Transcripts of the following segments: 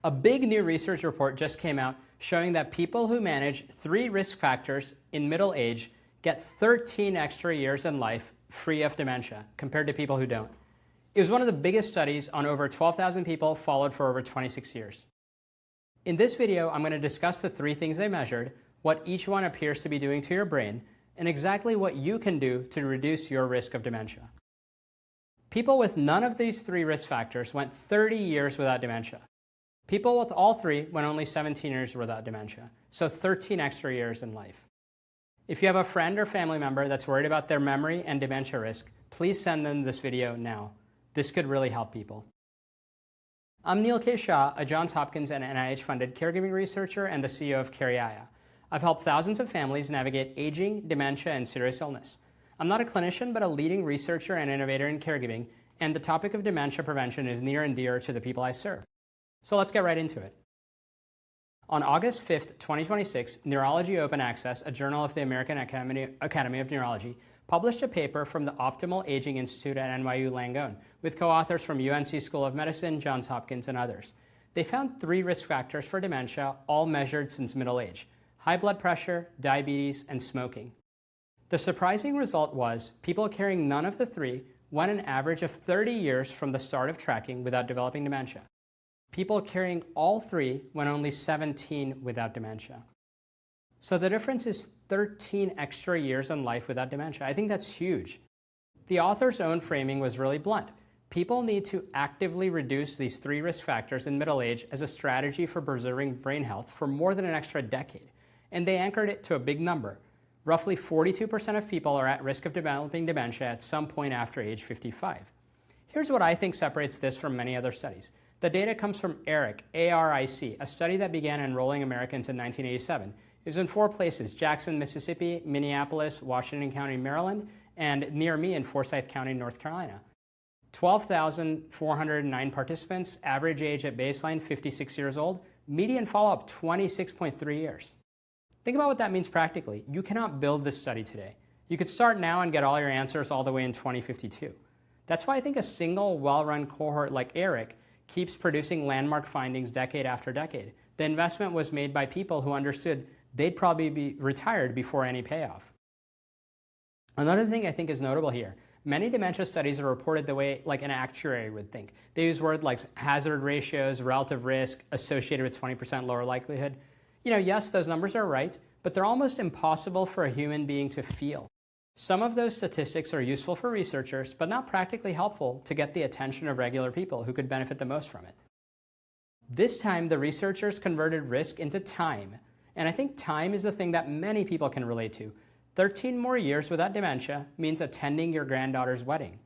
A big new research report just came out showing that people who manage 3 risk factors in middle age get 13 extra years in life free of dementia compared to people who don't. It was one of the biggest studies on over 12,000 people followed for over 26 years. In this video, I'm going to discuss the 3 things they measured, what each one appears to be doing to your brain, and exactly what you can do to reduce your risk of dementia. People with none of these 3 risk factors went 30 years without dementia. People with all 3 went only 17 years without dementia, so 13 extra years in life. If you have a friend or family member that's worried about their memory and dementia risk, please send them this video now. This could really help people. I'm Neil K. Shah, a Johns Hopkins and NIH-funded caregiving researcher and the CEO of CareAya. I've helped thousands of families navigate aging, dementia, and serious illness. I'm not a clinician, but a leading researcher and innovator in caregiving, and the topic of dementia prevention is near and dear to the people I serve. So let's get right into it. On August 5th, 2026, Neurology Open Access, a journal of the American Academy of Neurology, published a paper from the Optimal Aging Institute at NYU Langone with co-authors from UNC School of Medicine, Johns Hopkins, and others. They found 3 risk factors for dementia, all measured since middle age: high blood pressure, diabetes, and smoking. The surprising result was people carrying none of the 3 went an average of 30 years from the start of tracking without developing dementia. People carrying all 3 went only 17 without dementia. So the difference is 13 extra years in life without dementia. I think that's huge. The author's own framing was really blunt. People need to actively reduce these 3 risk factors in middle age as a strategy for preserving brain health for more than an extra decade. And they anchored it to a big number. Roughly 42% of people are at risk of developing dementia at some point after age 55. Here's what I think separates this from many other studies. The data comes from ARIC, ARIC, a study that began enrolling Americans in 1987. It was in 4 places: Jackson, Mississippi, Minneapolis, Washington County, Maryland, and near me in Forsyth County, North Carolina. 12,409 participants, average age at baseline 56 years old, median follow-up 26.3 years. Think about what that means practically. You cannot build this study today. You could start now and get all your answers all the way in 2052. That's why I think a single well-run cohort like ARIC keeps producing landmark findings decade after decade. The investment was made by people who understood they'd probably be retired before any payoff. Another thing I think is notable here, many dementia studies are reported the way like an actuary would think. They use words like hazard ratios, relative risk, associated with 20% lower likelihood. Yes, those numbers are right, but they're almost impossible for a human being to feel. Some of those statistics are useful for researchers, but not practically helpful to get the attention of regular people who could benefit the most from it. This time, the researchers converted risk into time, and I think time is the thing that many people can relate to. 13 more years without dementia means attending your granddaughter's wedding.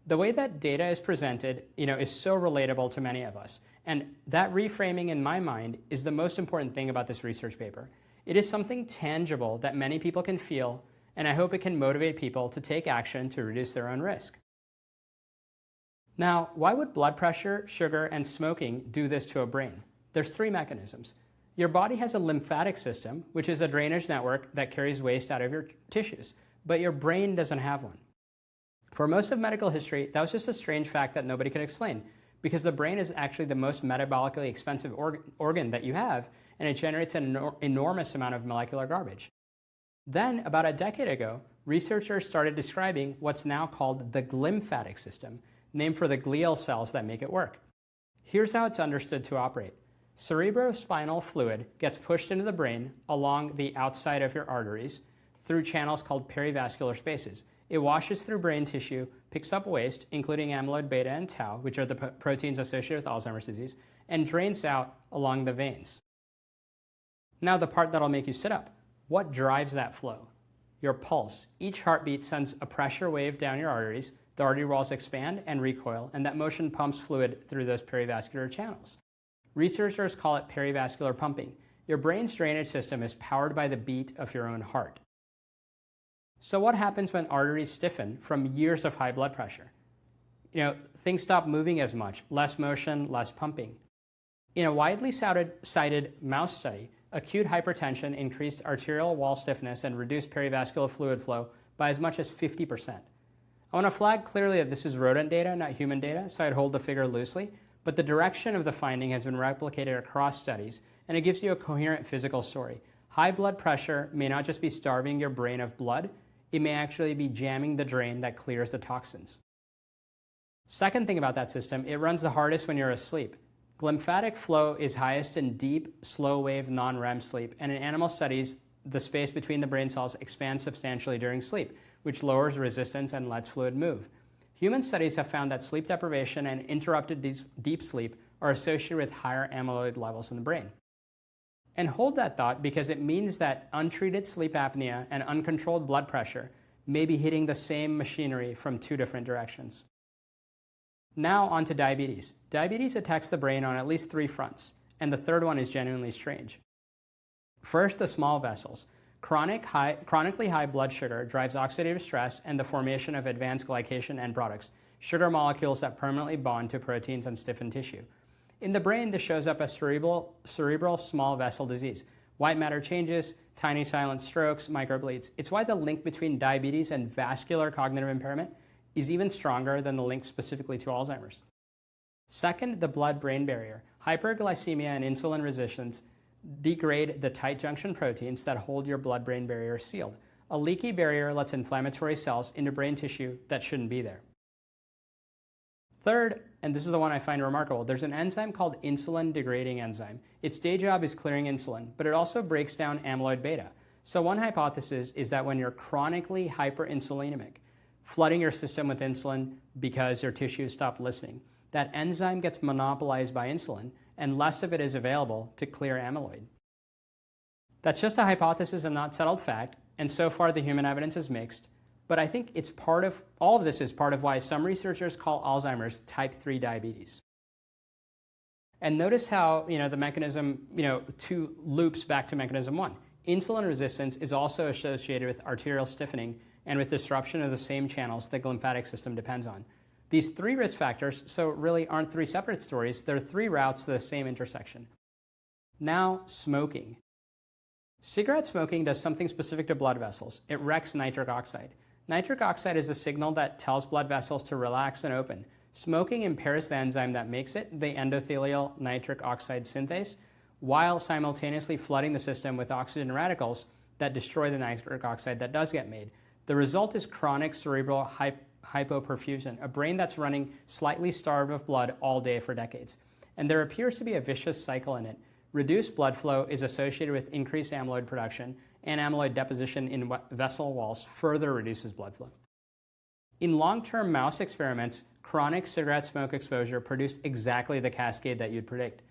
The way that data is presented, is so relatable to many of us, and that reframing in my mind is the most important thing about this research paper. It is something tangible that many people can feel, and I hope it can motivate people to take action to reduce their own risk. Now, why would blood pressure, sugar, and smoking do this to a brain? There's 3 mechanisms. Your body has a lymphatic system, which is a drainage network that carries waste out of your tissues, but your brain doesn't have one. For most of medical history, that was just a strange fact that nobody could explain, because the brain is actually the most metabolically expensive organ that you have, and it generates an enormous amount of molecular garbage. Then, about a decade ago, researchers started describing what's now called the glymphatic system, named for the glial cells that make it work. Here's how it's understood to operate. Cerebrospinal fluid gets pushed into the brain along the outside of your arteries through channels called perivascular spaces. It washes through brain tissue, picks up waste, including amyloid beta and tau, which are the proteins associated with Alzheimer's disease, and drains out along the veins. Now the part that'll make you sit up. What drives that flow? Your pulse. Each heartbeat sends a pressure wave down your arteries, the artery walls expand and recoil, and that motion pumps fluid through those perivascular channels. Researchers call it perivascular pumping. Your brain's drainage system is powered by the beat of your own heart. So what happens when arteries stiffen from years of high blood pressure? Things stop moving as much, less motion, less pumping. In a widely cited mouse study, acute hypertension increased arterial wall stiffness and reduced perivascular fluid flow by as much as 50%. I want to flag clearly that this is rodent data, not human data, so I'd hold the figure loosely, but the direction of the finding has been replicated across studies, and it gives you a coherent physical story. High blood pressure may not just be starving your brain of blood, it may actually be jamming the drain that clears the toxins. Second thing about that system, it runs the hardest when you're asleep. Glymphatic flow is highest in deep, slow-wave, non-REM sleep, and in animal studies, the space between the brain cells expands substantially during sleep, which lowers resistance and lets fluid move. Human studies have found that sleep deprivation and interrupted deep sleep are associated with higher amyloid levels in the brain. And hold that thought, because it means that untreated sleep apnea and uncontrolled blood pressure may be hitting the same machinery from two different directions. Now on to diabetes. Diabetes attacks the brain on at least three fronts, and the third one is genuinely strange. First, the small vessels. Chronically high blood sugar drives oxidative stress and the formation of advanced glycation end products, sugar molecules that permanently bond to proteins and stiffen tissue. In the brain, this shows up as cerebral small vessel disease. White matter changes, tiny silent strokes, microbleeds. It's why the link between diabetes and vascular cognitive impairment is even stronger than the link specifically to Alzheimer's. Second, the blood-brain barrier. Hyperglycemia and insulin resistance degrade the tight junction proteins that hold your blood-brain barrier sealed. A leaky barrier lets inflammatory cells into brain tissue that shouldn't be there. Third, and this is the one I find remarkable, there's an enzyme called insulin-degrading enzyme. Its day job is clearing insulin, but it also breaks down amyloid beta. So one hypothesis is that when you're chronically hyperinsulinemic, flooding your system with insulin because your tissues stop listening, that enzyme gets monopolized by insulin and less of it is available to clear amyloid. That's just a hypothesis and not settled fact, and so far the human evidence is mixed, but I think it's all of this is part of why some researchers call Alzheimer's type 3 diabetes. And notice how, the mechanism, 2 loops back to mechanism 1. Insulin resistance is also associated with arterial stiffening and with disruption of the same channels the glymphatic system depends on. These 3 risk factors, so really aren't 3 separate stories, they're 3 routes to the same intersection. Now, smoking. Cigarette smoking does something specific to blood vessels. It wrecks nitric oxide. Nitric oxide is a signal that tells blood vessels to relax and open. Smoking impairs the enzyme that makes it, the endothelial nitric oxide synthase, while simultaneously flooding the system with oxygen radicals that destroy the nitric oxide that does get made. The result is chronic cerebral hypoperfusion, a brain that's running slightly starved of blood all day for decades. And there appears to be a vicious cycle in it. Reduced blood flow is associated with increased amyloid production, and amyloid deposition in vessel walls further reduces blood flow. In long-term mouse experiments, chronic cigarette smoke exposure produced exactly the cascade that you'd predict.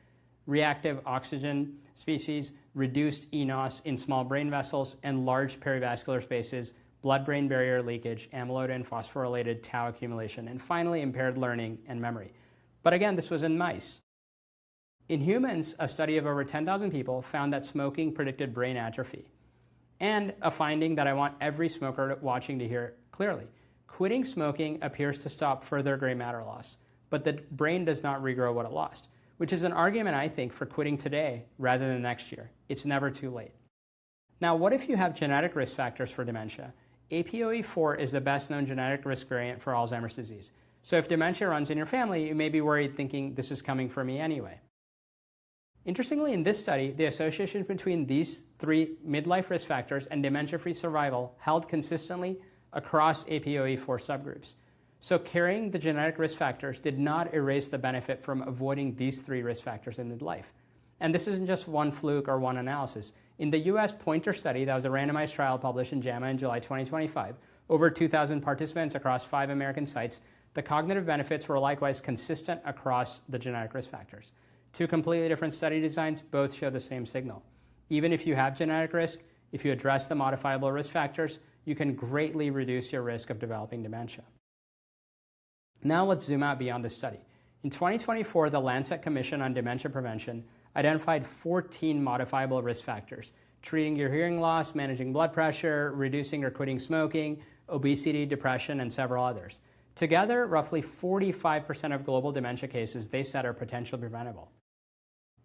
Reactive oxygen species, reduced eNOS in small brain vessels and large perivascular spaces, blood-brain barrier leakage, amyloid and phosphorylated tau accumulation, and finally impaired learning and memory. But again, this was in mice. In humans, a study of over 10,000 people found that smoking predicted brain atrophy. And a finding that I want every smoker watching to hear clearly. Quitting smoking appears to stop further gray matter loss, but the brain does not regrow what it lost, which is an argument, I think, for quitting today rather than next year. It's never too late. Now, what if you have genetic risk factors for dementia? APOE4 is the best known genetic risk variant for Alzheimer's disease. So if dementia runs in your family, you may be worried thinking this is coming for me anyway. Interestingly, in this study, the association between these 3 midlife risk factors and dementia-free survival held consistently across APOE4 subgroups. So carrying the genetic risk factors did not erase the benefit from avoiding these 3 risk factors in midlife. And this isn't just one fluke or one analysis. In the US Pointer study, that was a randomized trial published in JAMA in July 2025, over 2,000 participants across 5 American sites, the cognitive benefits were likewise consistent across the genetic risk factors. 2 completely different study designs, both show the same signal. Even if you have genetic risk, if you address the modifiable risk factors, you can greatly reduce your risk of developing dementia. Now let's zoom out beyond this study. In 2024, the Lancet Commission on Dementia Prevention identified 14 modifiable risk factors: treating your hearing loss, managing blood pressure, reducing or quitting smoking, obesity, depression, and several others. Together, roughly 45% of global dementia cases they said are potentially preventable.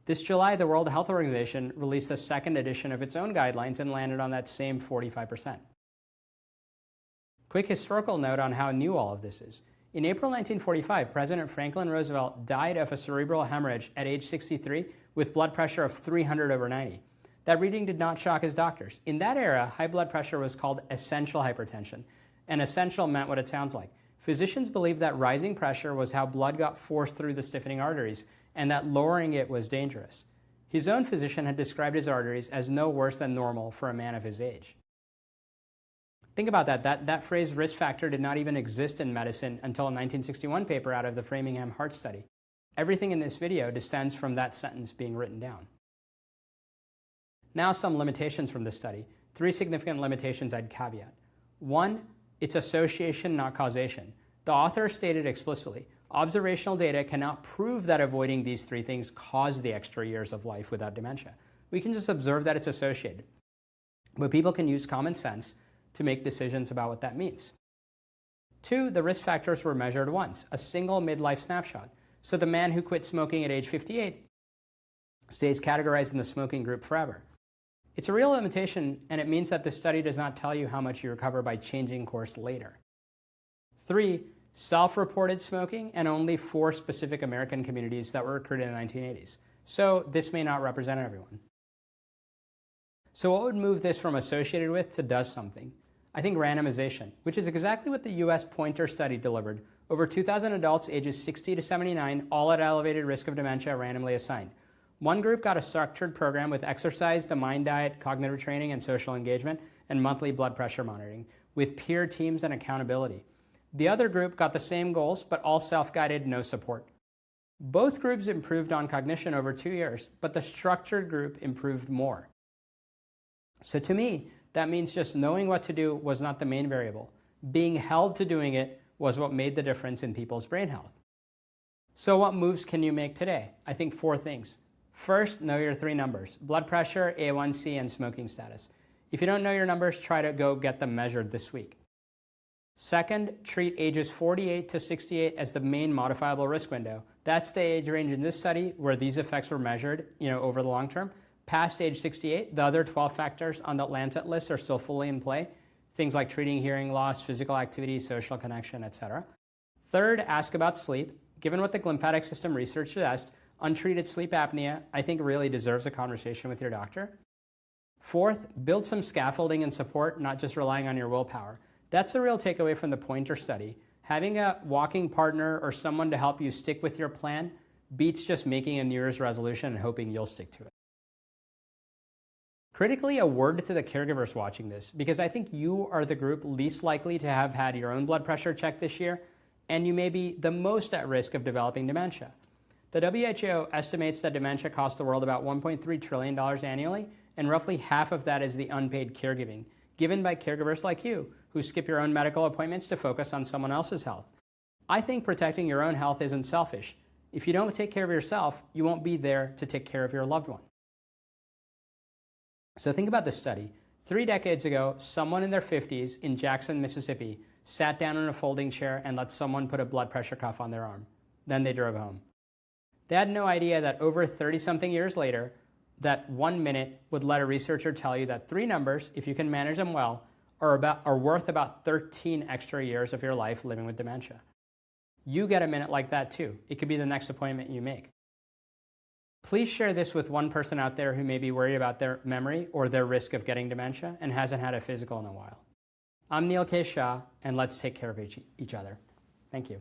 This July, the World Health Organization released the 2nd edition of its own guidelines and landed on that same 45%. Quick historical note on how new all of this is. In April 1945, President Franklin Roosevelt died of a cerebral hemorrhage at age 63 with blood pressure of 300/90. That reading did not shock his doctors. In that era, high blood pressure was called essential hypertension, and essential meant what it sounds like. Physicians believed that rising pressure was how blood got forced through the stiffening arteries, and that lowering it was dangerous. His own physician had described his arteries as no worse than normal for a man of his age. Think about that. That phrase risk factor did not even exist in medicine until a 1961 paper out of the Framingham Heart Study. Everything in this video descends from that sentence being written down. Now some limitations from this study. 3 significant limitations I'd caveat. 1, it's association, not causation. The author stated explicitly, observational data cannot prove that avoiding these 3 things caused the extra years of life without dementia. We can just observe that it's associated. But people can use common sense to make decisions about what that means. 2, the risk factors were measured once, a single midlife snapshot. So the man who quit smoking at age 58 stays categorized in the smoking group forever. It's a real limitation, and it means that this study does not tell you how much you recover by changing course later. 3, self-reported smoking, and only 4 specific American communities that were recruited in the 1980s. So this may not represent everyone. So what would move this from associated with to does something? I think randomization, which is exactly what the US Pointer study delivered. Over 2,000 adults ages 60 to 79, all at elevated risk of dementia, randomly assigned. One group got a structured program with exercise, the mind diet, cognitive training, and social engagement, and monthly blood pressure monitoring, with peer teams and accountability. The other group got the same goals, but all self-guided, no support. Both groups improved on cognition over 2 years, but the structured group improved more. So to me, that means just knowing what to do was not the main variable. Being held to doing it was what made the difference in people's brain health. So what moves can you make today? I think 4 things. First, know your 3 numbers: blood pressure, A1C, and smoking status. If you don't know your numbers, try to go get them measured this week. Second, treat ages 48 to 68 as the main modifiable risk window. That's the age range in this study where these effects were measured, over the long term. Past age 68, the other 12 factors on the Lancet list are still fully in play. Things like treating hearing loss, physical activity, social connection, etc. Third, ask about sleep. Given what the glymphatic system research suggests, untreated sleep apnea, I think, really deserves a conversation with your doctor. Fourth, build some scaffolding and support, not just relying on your willpower. That's a real takeaway from the Pointer study. Having a walking partner or someone to help you stick with your plan beats just making a New Year's resolution and hoping you'll stick to it. Critically, a word to the caregivers watching this, because I think you are the group least likely to have had your own blood pressure checked this year, and you may be the most at risk of developing dementia. The WHO estimates that dementia costs the world about $1.3 trillion annually, and roughly half of that is the unpaid caregiving, given by caregivers like you, who skip your own medical appointments to focus on someone else's health. I think protecting your own health isn't selfish. If you don't take care of yourself, you won't be there to take care of your loved one. So think about this study. 3 decades ago, someone in their 50s in Jackson, Mississippi, sat down in a folding chair and let someone put a blood pressure cuff on their arm. Then they drove home. They had no idea that over 30-something years later, that 1 minute would let a researcher tell you that 3 numbers, if you can manage them well, are worth about 13 extra years of your life living with dementia. You get a minute like that too. It could be the next appointment you make. Please share this with one person out there who may be worried about their memory or their risk of getting dementia and hasn't had a physical in a while. I'm Neil K. Shah, and let's take care of each other. Thank you.